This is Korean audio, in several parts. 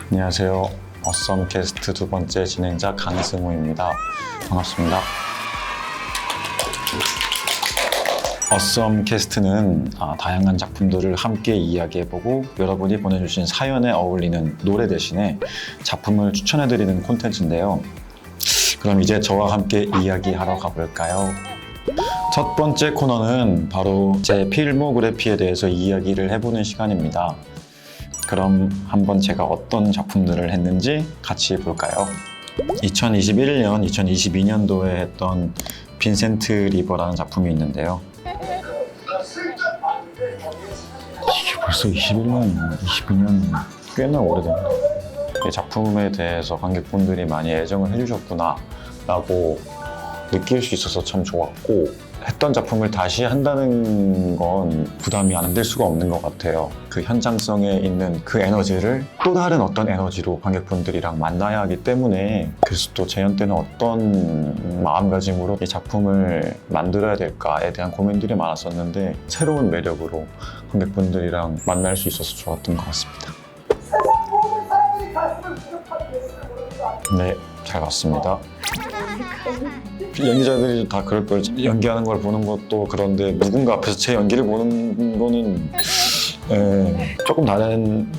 안녕하세요. 어썸 캐스트 두 번째 진행자 강승우입니다. 반갑습니다. 어썸 캐스트는 다양한 작품들을 함께 이야기해보고 여러분이 보내주신 사연에 어울리는 노래 대신에 작품을 추천해드리는 콘텐츠인데요. 그럼 이제 저와 함께 이야기하러 가볼까요? 첫 번째 코너는 바로 제 필모그래피에 대해서 이야기를 해보는 시간입니다. 그럼 한번 제가 어떤 작품들을 했는지 같이 볼까요? 2021년, 2022년도에 했던 빈센트 리버라는 작품이 있는데요. 이게 벌써 21년, 22년 꽤나 오래됐네요. 이 작품에 대해서 관객분들이 많이 애정을 해주셨구나 라고 느낄 수 있어서 참 좋았고, 했던 작품을 다시 한다는 건 부담이 안 될 수가 없는 것 같아요. 그 현장성에 있는 그 에너지를 또 다른 어떤 에너지로 관객분들이랑 만나야 하기 때문에, 그래서 또 재연 때는 어떤 마음가짐으로 이 작품을 만들어야 될까에 대한 고민들이 많았었는데, 새로운 매력으로 관객분들이랑 만날 수 있어서 좋았던 것 같습니다. 네, 잘 봤습니다. 연기자들이 다 그럴 걸, 연기하는 걸 보는 것도 그런데 누군가 앞에서 제 연기를 보는 거는 조금 다른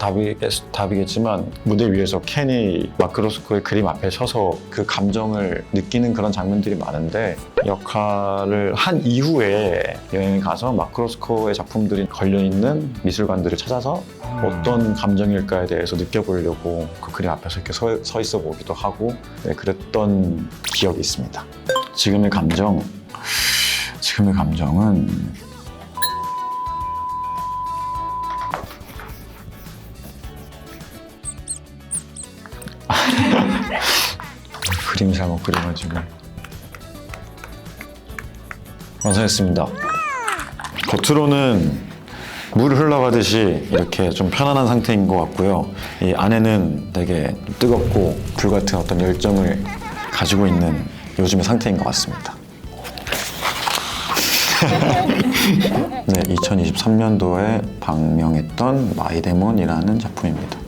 답이겠지만, 무대 위에서 캔이 마크로스코의 그림 앞에 서서 그 감정을 느끼는 그런 장면들이 많은데, 역할을 한 이후에 여행에 가서 마크로스코의 작품들이 걸려있는 미술관들을 찾아서 어떤 감정일까에 대해서 느껴보려고 그 그림 앞에서 이렇게 서 있어 보기도 하고, 그랬던 기억이 있습니다. 지금의 감정은 그림 잘못 그려가지고 완성했습니다. 겉으로는 물 흘러가듯이 이렇게 좀 편안한 상태인 것 같고요. 이 안에는 되게 뜨겁고 불같은 어떤 열정을 가지고 있는 요즘의 상태인 것 같습니다. 네, 2023년도에 방영했던 마이데몬이라는 작품입니다.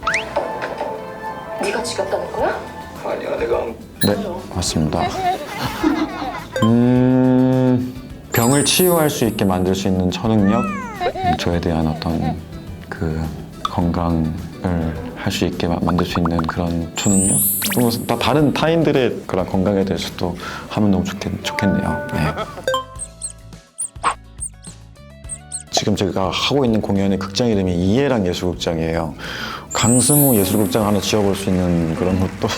네가 지겹다는 거야? 아니야, 내가 네, 맞습니다. 병을 치유할 수 있게 만들 수 있는 초능력, 저에 대한 어떤 그 건강을 할 수 있게 만들 수 있는 그런 초능력. 다른 타인들의 그런 건강에 대해서도 하면 너무 좋겠네요. 네. 지금 제가 하고 있는 공연의 극장 이름이 이해랑 예술극장이에요. 강승우 예술극장 하나 지어볼 수 있는 그런 것도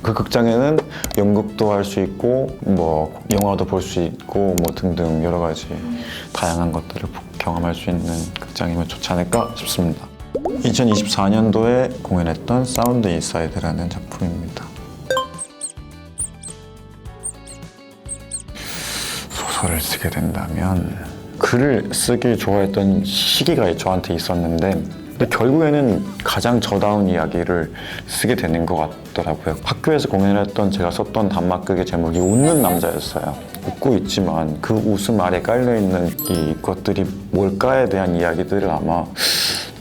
그 극장에는 연극도 할 수 있고 뭐 영화도 볼 수 있고 뭐 등등 여러 가지 다양한 것들을 경험할 수 있는 극장이면 좋지 않을까 싶습니다. 2024년도에 공연했던 사운드 인사이드라는 작품입니다. 소설을 쓰게 된다면, 글을 쓰기 좋아했던 시기가 저한테 있었는데, 근데 결국에는 가장 저다운 이야기를 쓰게 되는 것 같더라고요. 학교에서 공연을 했던 제가 썼던 단막극의 제목이 웃는 남자였어요. 웃고 있지만 그 웃음 아래 깔려있는 이것들이 뭘까에 대한 이야기들을 아마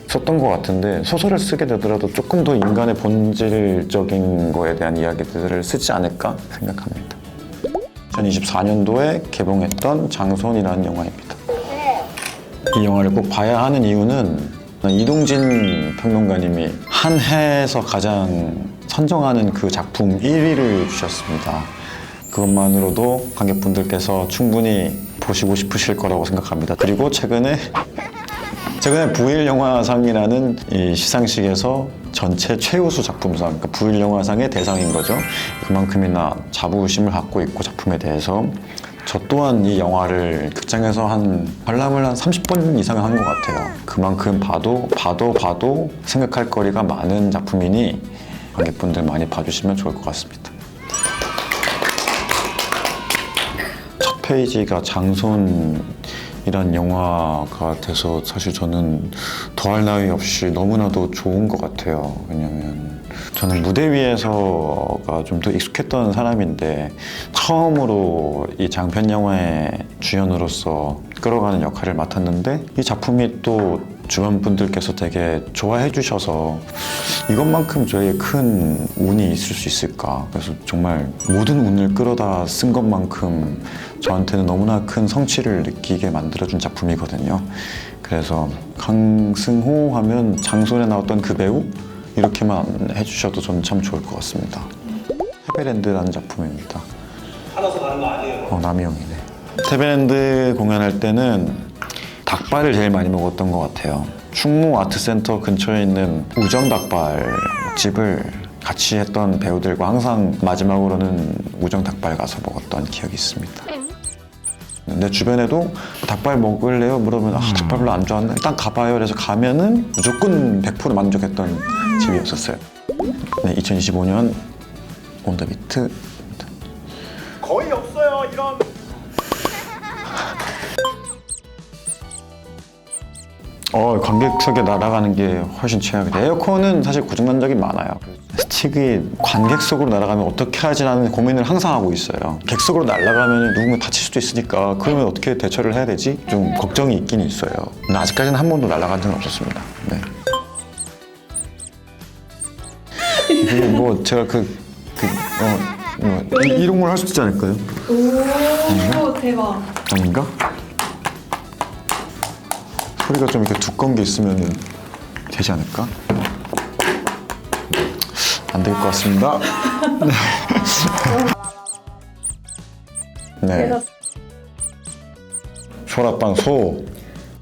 썼던 것 같은데, 소설을 쓰게 되더라도 조금 더 인간의 본질적인 거에 대한 이야기들을 쓰지 않을까 생각합니다. 2024년도에 개봉했던 장손이라는 영화입니다. 이 영화를 꼭 봐야 하는 이유는 이동진 평론가님이 한 해에서 가장 선정하는 그 작품 1위를 주셨습니다. 그것만으로도 관객분들께서 충분히 보시고 싶으실 거라고 생각합니다. 그리고 최근에 부일 영화상이라는 이 시상식에서 전체 최우수 작품상, 그러니까 부일 영화상의 대상인 거죠. 그만큼이나 자부심을 갖고 있고 작품에 대해서. 저 또한 이 영화를 극장에서 관람을 한 30번 이상 한 것 같아요. 그만큼 봐도 생각할 거리가 많은 작품이니 관객분들 많이 봐주시면 좋을 것 같습니다. 첫 페이지가 장손이란 영화가 돼서 사실 저는 더할 나위 없이 너무나도 좋은 것 같아요. 왜냐면 저는 무대 위에서가 좀 더 익숙했던 사람인데, 처음으로 이 장편 영화의 주연으로서 끌어가는 역할을 맡았는데, 이 작품이 또 주변 분들께서 되게 좋아해 주셔서 이것만큼 저에게 큰 운이 있을 수 있을까. 그래서 정말 모든 운을 끌어다 쓴 것만큼 저한테는 너무나 큰 성취를 느끼게 만들어준 작품이거든요. 그래서 강승호 하면 장손에 나왔던 그 배우? 이렇게만 해주셔도 저는 참 좋을 것 같습니다. 테베랜드라는 작품입니다. 하나서 가는 거 아니에요? 남이형이네. 테베랜드 공연할 때는 닭발을 제일 많이 먹었던 것 같아요. 충무 아트센터 근처에 있는 우정 닭발집을 같이 했던 배우들과 항상 마지막으로는 우정 닭발 가서 먹었던 기억이 있습니다. 내 주변에도 닭발 먹을래요? 물어보면 닭발 별로 안 좋아하는데 일단 가봐요. 그래서 가면은 무조건 100% 만족했던 집이었었어요. 네, 2025년 온더비트 거의 없어요 이런. 관객석에 날아가는 게 훨씬 최악이다. 에어컨은 사실 고장난 적이 많아요. 스틱이 관객석으로 날아가면 어떻게 하지라는 고민을 항상 하고 있어요. 객석으로 날아가면 누군가 다칠 수도 있으니까 그러면 어떻게 대처를 해야 되지? 좀 걱정이 있긴 있어요. 근데 아직까지는 한 번도 날아간 적은 없었습니다. 네. 그리고 뭐 제가 이런 걸 할 수 있지 않을까요? 오, 대박. 아닌가? 소리가 좀 이렇게 두꺼운 게 있으면 되지 않을까? 안 될 것 같습니다. 네. 소라빵 소.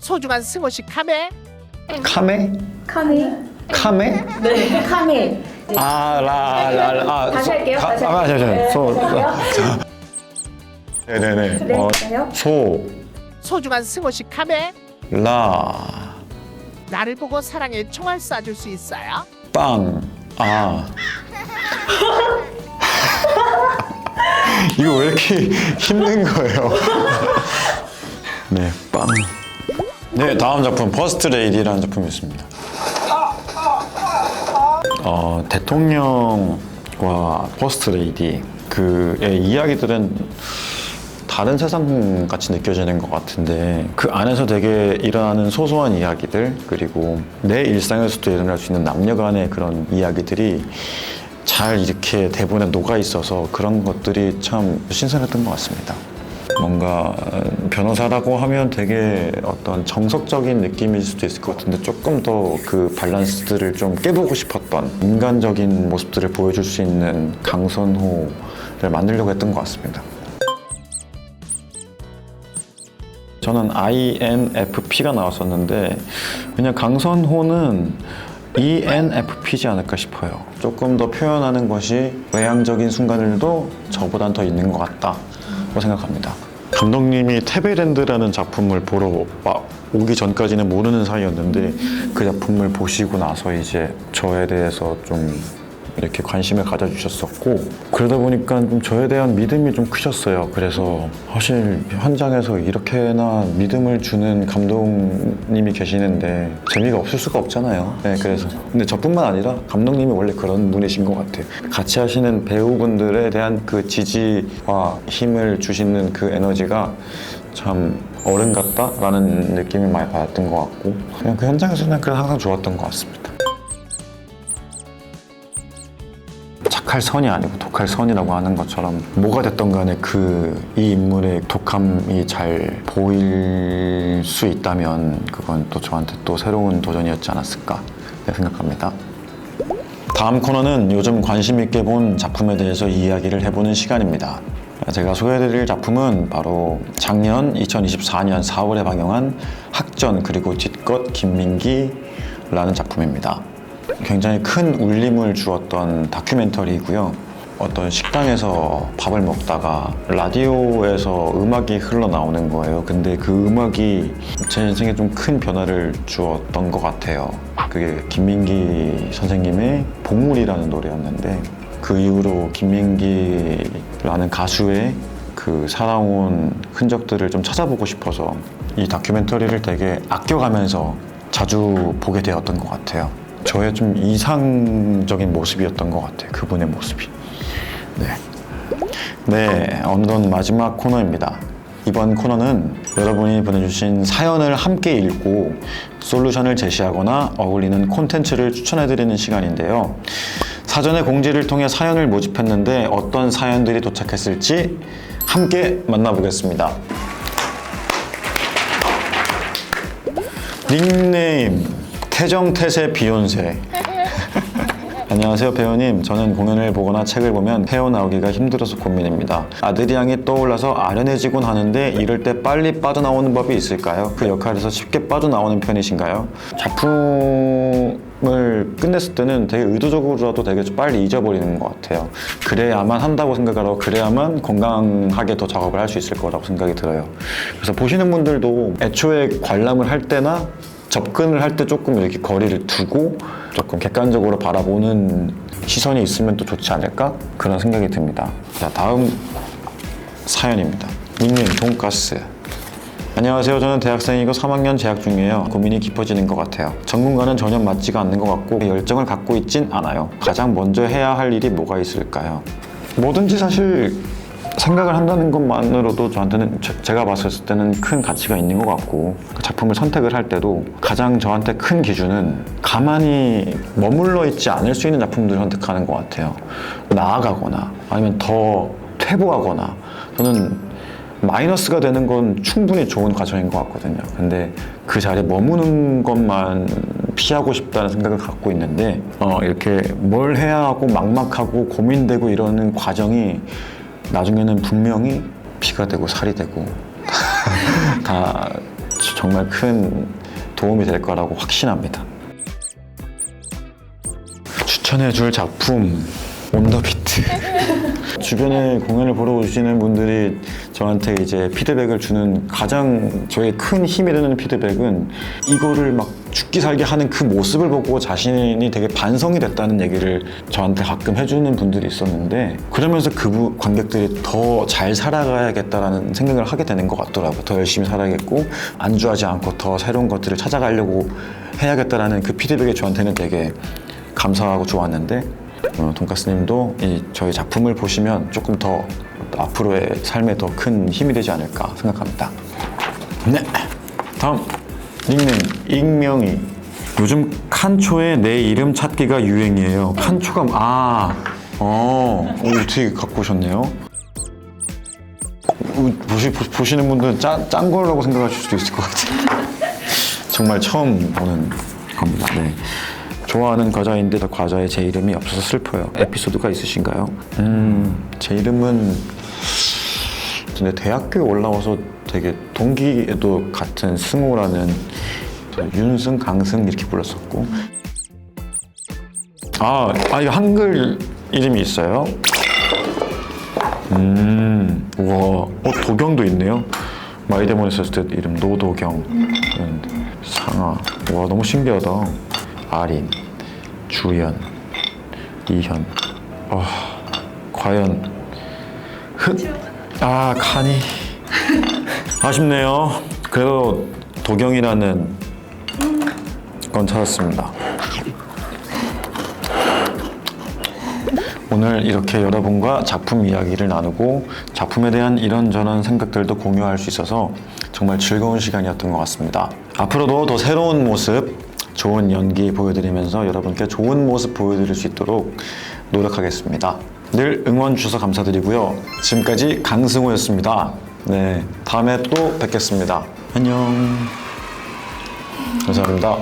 소중한 승호씨 카메. 카메? 카메? 카메? 네. 카메. 다시 할게요. 다시 잠시만요. 소. 네네네. 네, 맞아요. 소. 소중한 승호씨 카메. 라. 나를 보고 사랑의 총알 쏴줄 수 있어요? 빵. 이거 왜 이렇게 힘든 거예요? 네, 빵. 네, 다음 작품 퍼스트 레이디라는 작품이 있습니다. 대통령과 퍼스트 레이디 그의 이야기들은 다른 세상 같이 느껴지는 것 같은데 그 안에서 되게 일어나는 소소한 이야기들 그리고 내 일상에서도 일어날 수 있는 남녀 간의 그런 이야기들이 잘 이렇게 대본에 녹아 있어서 그런 것들이 참 신선했던 것 같습니다. 뭔가 변호사라고 하면 되게 어떤 정석적인 느낌일 수도 있을 것 같은데 조금 더 그 밸런스들을 좀 깨보고 싶었던 인간적인 모습들을 보여줄 수 있는 강선호를 만들려고 했던 것 같습니다. 저는 INFP가 나왔었는데 그냥 강선호는 ENFP지 않을까 싶어요. 조금 더 표현하는 것이 외향적인 순간들도 저보단 더 있는 것 같다고 생각합니다. 감독님이 테베랜드라는 작품을 보러 오기 전까지는 모르는 사이였는데 그 작품을 보시고 나서 이제 저에 대해서 좀 이렇게 관심을 가져주셨었고 그러다 보니까 좀 저에 대한 믿음이 좀 크셨어요. 그래서 사실 현장에서 이렇게나 믿음을 주는 감독님이 계시는데 재미가 없을 수가 없잖아요. 네, 그래서 근데 저뿐만 아니라 감독님이 원래 그런 분이신 것 같아요. 같이 하시는 배우분들에 대한 그 지지와 힘을 주시는 그 에너지가 참 어른 같다라는 느낌을 많이 받았던 것 같고 그냥 그 현장에서는 그냥 항상 좋았던 것 같습니다. 착할 선이 아니고 독할 선이라고 하는 것처럼 뭐가 됐던 간에 이 인물의 독함이 잘 보일 수 있다면 그건 또 저한테 또 새로운 도전이었지 않았을까 생각합니다. 다음 코너는 요즘 관심 있게 본 작품에 대해서 이야기를 해보는 시간입니다. 제가 소개해드릴 작품은 바로 작년 2024년 4월에 방영한 학전 그리고 뒷것 김민기라는 작품입니다. 굉장히 큰 울림을 주었던 다큐멘터리이고요. 어떤 식당에서 밥을 먹다가 라디오에서 음악이 흘러나오는 거예요. 근데 그 음악이 제 인생에 좀 큰 변화를 주었던 것 같아요. 그게 김민기 선생님의 보물이라는 노래였는데 그 이후로 김민기라는 가수의 그 살아온 흔적들을 좀 찾아보고 싶어서 이 다큐멘터리를 되게 아껴가면서 자주 보게 되었던 것 같아요. 저의 좀 이상적인 모습이었던 것 같아요. 그분의 모습이. 네, 어느덧 마지막 코너입니다. 이번 코너는 여러분이 보내주신 사연을 함께 읽고 솔루션을 제시하거나 어울리는 콘텐츠를 추천해드리는 시간인데요. 사전에 공지를 통해 사연을 모집했는데 어떤 사연들이 도착했을지 함께 만나보겠습니다. 닉네임 태정태세 비욘세. 안녕하세요 배우님. 저는 공연을 보거나 책을 보면 헤어나오기가 힘들어서 고민입니다. 아들이 양이 떠올라서 아련해지곤 하는데 이럴 때 빨리 빠져나오는 법이 있을까요? 그 역할에서 쉽게 빠져나오는 편이신가요? 작품을 끝냈을 때는 되게 의도적으로라도 되게 빨리 잊어버리는 것 같아요. 그래야만 한다고 생각하고 그래야만 건강하게 더 작업을 할 수 있을 거라고 생각이 들어요. 그래서 보시는 분들도 애초에 관람을 할 때나 접근을 할 때 조금 이렇게 거리를 두고 조금 객관적으로 바라보는 시선이 있으면 또 좋지 않을까? 그런 생각이 듭니다. 자, 다음 사연입니다. 닉네임 돈가스. 안녕하세요. 저는 대학생이고 3학년 재학 중이에요. 고민이 깊어지는 것 같아요. 전문가는 전혀 맞지가 않는 것 같고 열정을 갖고 있진 않아요. 가장 먼저 해야 할 일이 뭐가 있을까요? 뭐든지 사실 생각을 한다는 것만으로도 저한테는 제가 봤을 때는 큰 가치가 있는 것 같고 작품을 선택을 할 때도 가장 저한테 큰 기준은 가만히 머물러 있지 않을 수 있는 작품들을 선택하는 것 같아요. 나아가거나 아니면 더 퇴보하거나 저는 마이너스가 되는 건 충분히 좋은 과정인 것 같거든요. 근데 그 자리에 머무는 것만 피하고 싶다는 생각을 갖고 있는데 이렇게 뭘 해야 하고 막막하고 고민되고 이러는 과정이 나중에는 분명히 피가 되고 살이 되고 다 정말 큰 도움이 될 거라고 확신합니다. 추천해줄 작품 온더비트. 주변에 공연을 보러 오시는 분들이 저한테 이제 피드백을 주는 가장 저의 큰 힘이 되는 피드백은 이거를 막 죽기 살기 하는 그 모습을 보고 자신이 되게 반성이 됐다는 얘기를 저한테 가끔 해주는 분들이 있었는데 그러면서 그 관객들이 더 잘 살아가야겠다라는 생각을 하게 되는 것 같더라고요. 더 열심히 살아야겠고 안주하지 않고 더 새로운 것들을 찾아가려고 해야겠다라는 그 피드백이 저한테는 되게 감사하고 좋았는데 돈가스님도 저희 작품을 보시면 조금 더 앞으로의 삶에 더 큰 힘이 되지 않을까 생각합니다. 네, 다음 닉네임 익명이. 요즘 칸초의 내 이름 찾기가 유행이에요. 칸초가 어떻게 갖고 오셨네요? 보시는 분들은 짠 거라고 생각하실 수도 있을 것 같아요. 정말 처음 보는 겁니다. 네. 좋아하는 과자인데 과자에 제 이름이 없어서 슬퍼요. 에피소드가 있으신가요? 제 이름은 근데 대학교에 올라와서 되게 동기에도 같은 승호라는 윤승, 강승 이렇게 불렀었고 이거 한글 이름이 있어요? 우와, 도경도 있네요. 마이데몬 했을 때 이름 노도경, 상아. 와, 너무 신기하다. 아린, 주연, 이현, 과연, 칸이. 아쉽네요. 그래도 도경이라는 건 찾았습니다. 오늘 이렇게 여러분과 작품 이야기를 나누고 작품에 대한 이런저런 생각들도 공유할 수 있어서 정말 즐거운 시간이었던 것 같습니다. 앞으로도 더 새로운 모습, 좋은 연기 보여드리면서 여러분께 좋은 모습 보여드릴 수 있도록 노력하겠습니다. 늘 응원 주셔서 감사드리고요. 지금까지 강승호였습니다. 네, 다음에 또 뵙겠습니다. 안녕. 감사합니다.